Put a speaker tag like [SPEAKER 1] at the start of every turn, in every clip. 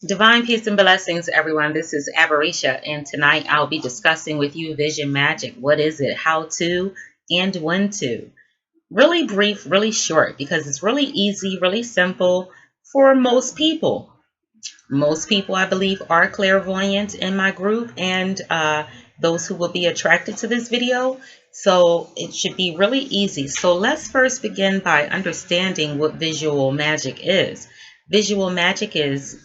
[SPEAKER 1] Divine peace and blessings, everyone. This is Aberisha, and tonight I'll be discussing with you Vision Magic. What is it, how to, and when to. Really brief, really short, because it's really easy, really simple for most people. Most people, I believe, are clairvoyant in my group, and those who will be attracted to this video. So it should be really easy. So let's first begin by understanding what visual magic is. Visual magic is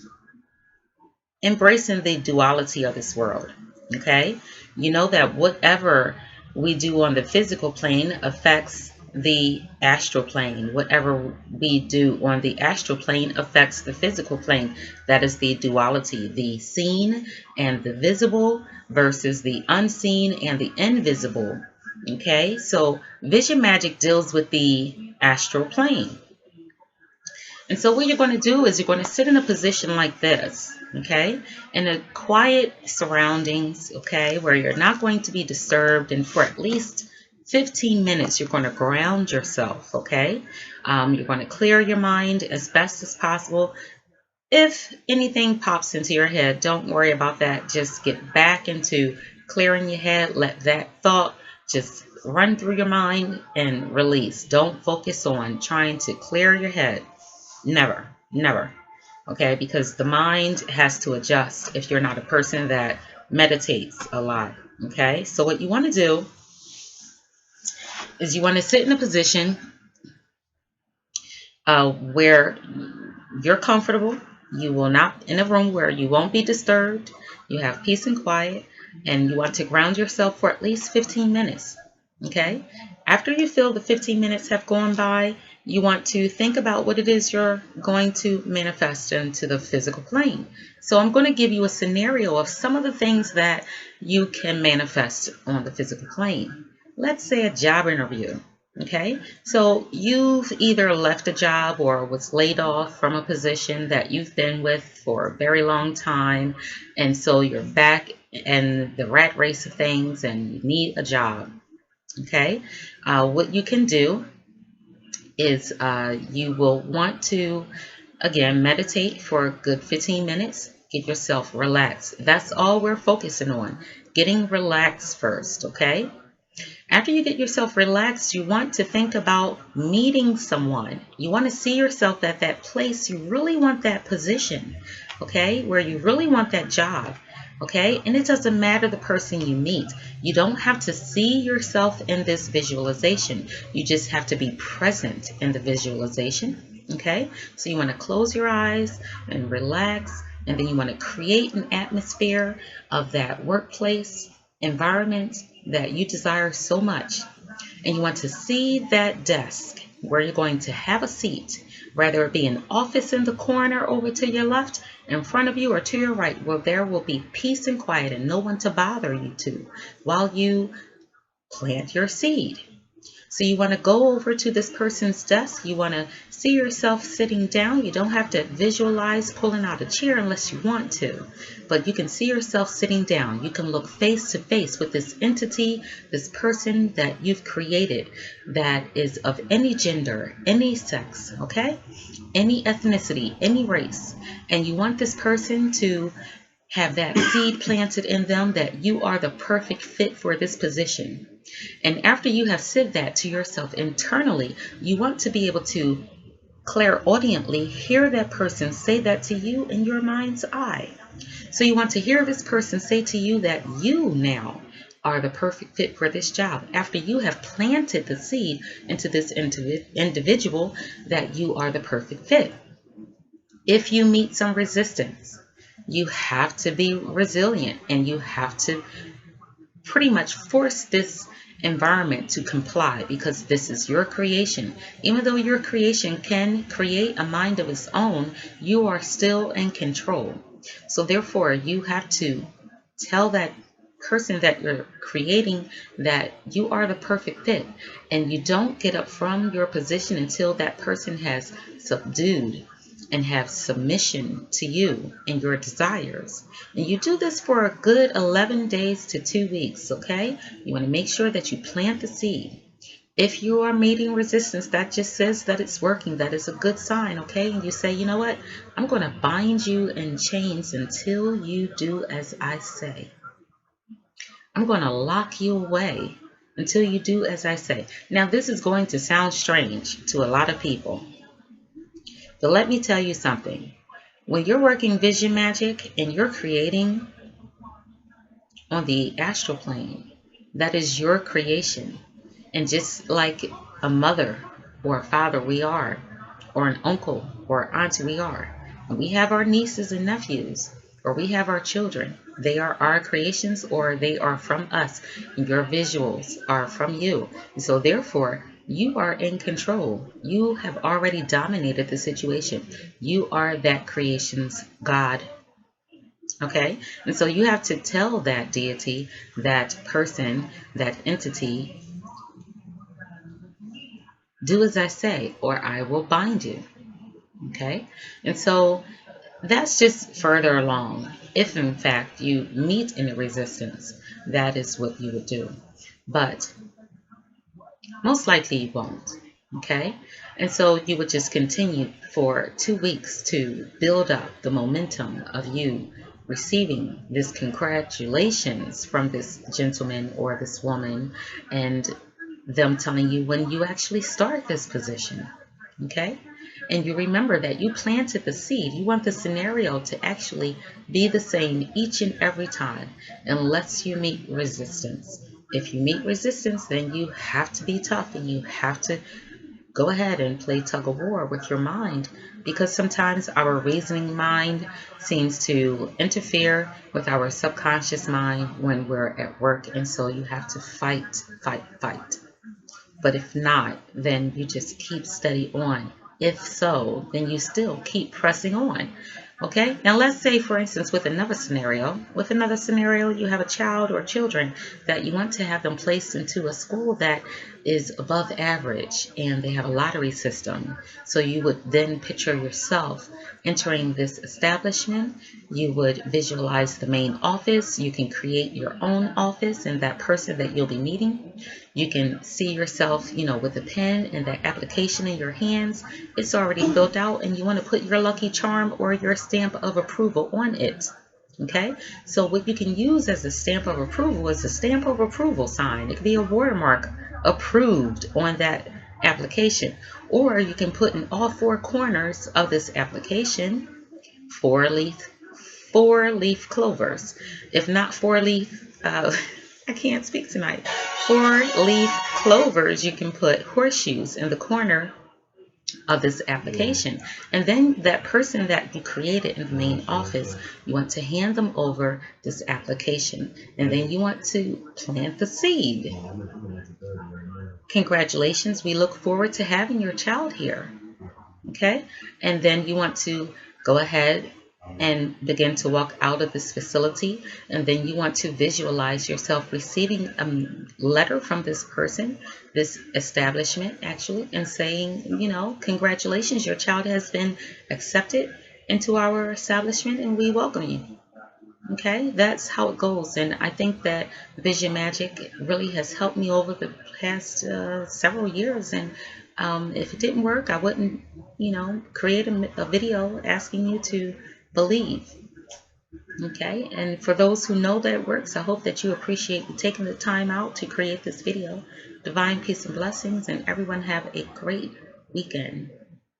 [SPEAKER 1] embracing the duality of this world. Okay, you know that whatever we do on the physical plane affects the astral plane. Whatever we do on the astral plane affects the physical plane. That is the duality, the seen and the visible versus the unseen and the invisible. Okay, so vision magic deals with the astral plane. And so what you're going to do is you're going to sit in a position like this, okay, in a quiet surroundings, okay, where you're not going to be disturbed. And for at least 15 minutes, you're going to ground yourself, okay. You're going to clear your mind as best as possible. If anything pops into your head, don't worry about that. Just get back into clearing your head. Let that thought just run through your mind and release. Don't focus on trying to clear your head. Never, never. Okay, because the mind has to adjust if you're not a person that meditates a lot. Okay, so what you want to do is you want to sit in a position where you're comfortable. You will not in a room where you won't be disturbed. You have peace and quiet, and you want to ground yourself for at least 15 minutes. Okay, after you feel the 15 minutes have gone by, you want to think about what it is you're going to manifest into the physical plane. So I'm going to give you a scenario of some of the things that you can manifest on the physical plane. Let's say a job interview. Okay, so you've either left a job or was laid off from a position that you've been with for a very long time, and so you're back in the rat race of things and you need a job. Okay, what you can do is you will want to, again, meditate for a good 15 minutes. Get yourself relaxed. That's all we're focusing on, getting relaxed first, okay? After you get yourself relaxed, you want to think about meeting someone. You want to see yourself at that place. You really want that position, okay, where you really want that job, okay? And it doesn't matter the person you meet. You don't have to see yourself in this visualization. You just have to be present in the visualization, okay? So you want to close your eyes and relax, and then you want to create an atmosphere of that workplace environment that you desire so much. And you want to see that desk where you're going to have a seat, whether it be an office in the corner over to your left, in front of you, or to your right, where there will be peace and quiet and no one to bother you to while you plant your seed. So you want to go over to this person's desk. You want to see yourself sitting down. You don't have to visualize pulling out a chair unless you want to, but you can see yourself sitting down. You can look face to face with this entity, this person that you've created that is of any gender, any sex, okay? Any ethnicity, any race. And you want this person to have that seed planted in them that you are the perfect fit for this position. And after you have said that to yourself internally, you want to be able to clairaudiently hear that person say that to you in your mind's eye. So you want to hear this person say to you that you now are the perfect fit for this job after you have planted the seed into this individual that you are the perfect fit. If you meet some resistance, you have to be resilient and you have to pretty much force this environment to comply because this is your creation. Even though your creation can create a mind of its own, you are still in control. So therefore, you have to tell that person that you're creating that you are the perfect fit, and you don't get up from your position until that person has subdued and have submission to you and your desires. And you do this for a good 11 days to 2 weeks, okay? You want to make sure that you plant the seed. If you are meeting resistance, that just says that it's working. That is a good sign, okay? And you say, you know what? I'm going to bind you in chains until you do as I say. I'm going to lock you away until you do as I say. Now, this is going to sound strange to a lot of people, but let me tell you something. When you're working vision magic and you're creating on the astral plane, that is your creation. And just like a mother or a father we are, or an uncle or auntie we are, and we have our nieces and nephews, or we have our children, they are our creations or they are from us. And your visuals are from you. And so therefore, you are in control. You have already dominated the situation. You are that creation's God. Okay? And so you have to tell that deity, that person, that entity, do as I say, or I will bind you. Okay? And so that's just further along. If in fact you meet any resistance, that is what you would do. But most likely you won't. Okay? And so you would just continue for 2 weeks to build up the momentum of you receiving this congratulations from this gentleman or this woman, and them telling you when you actually start this position. Okay? And you remember that you planted the seed. You want the scenario to actually be the same each and every time, unless you meet resistance. If you meet resistance, then you have to be tough and you have to go ahead and play tug of war with your mind, because sometimes our reasoning mind seems to interfere with our subconscious mind when we're at work. And so you have to fight, fight, fight. But if not, then you just keep steady on. If so, then you still keep pressing on. Okay? Now let's say, for instance, with another scenario, you have a child or children that you want to have them placed into a school that is above average and they have a lottery system. So you would then picture yourself entering this establishment. You would visualize the main office. You can create your own office and that person that you'll be meeting. You can see yourself, with a pen and that application in your hands. It's already filled out and you want to put your lucky charm or your stamp of approval on it. Okay, so what you can use as a stamp of approval is a stamp of approval sign. It could be a watermark approved on that application. Or you can put in all 4 corners of this application 4-leaf clovers. If not 4-leaf, I can't speak tonight. 4-leaf clovers, you can put horseshoes in the corner of this application. And then that person that you created in the main office, you want to hand them over this application. And then you want to plant the seed. Congratulations, we look forward to having your child here. Okay? And then you want to go ahead and begin to walk out of this facility, and then you want to visualize yourself receiving a letter from this person, this establishment actually, and saying, congratulations, your child has been accepted into our establishment and we welcome you. Okay, that's how it goes. And I think that Vision Magic really has helped me over the past several years. And if it didn't work, I wouldn't, create a video asking you to believe. Okay, and for those who know that it works, I hope that you appreciate taking the time out to create this video. Divine peace and blessings, and everyone have a great weekend.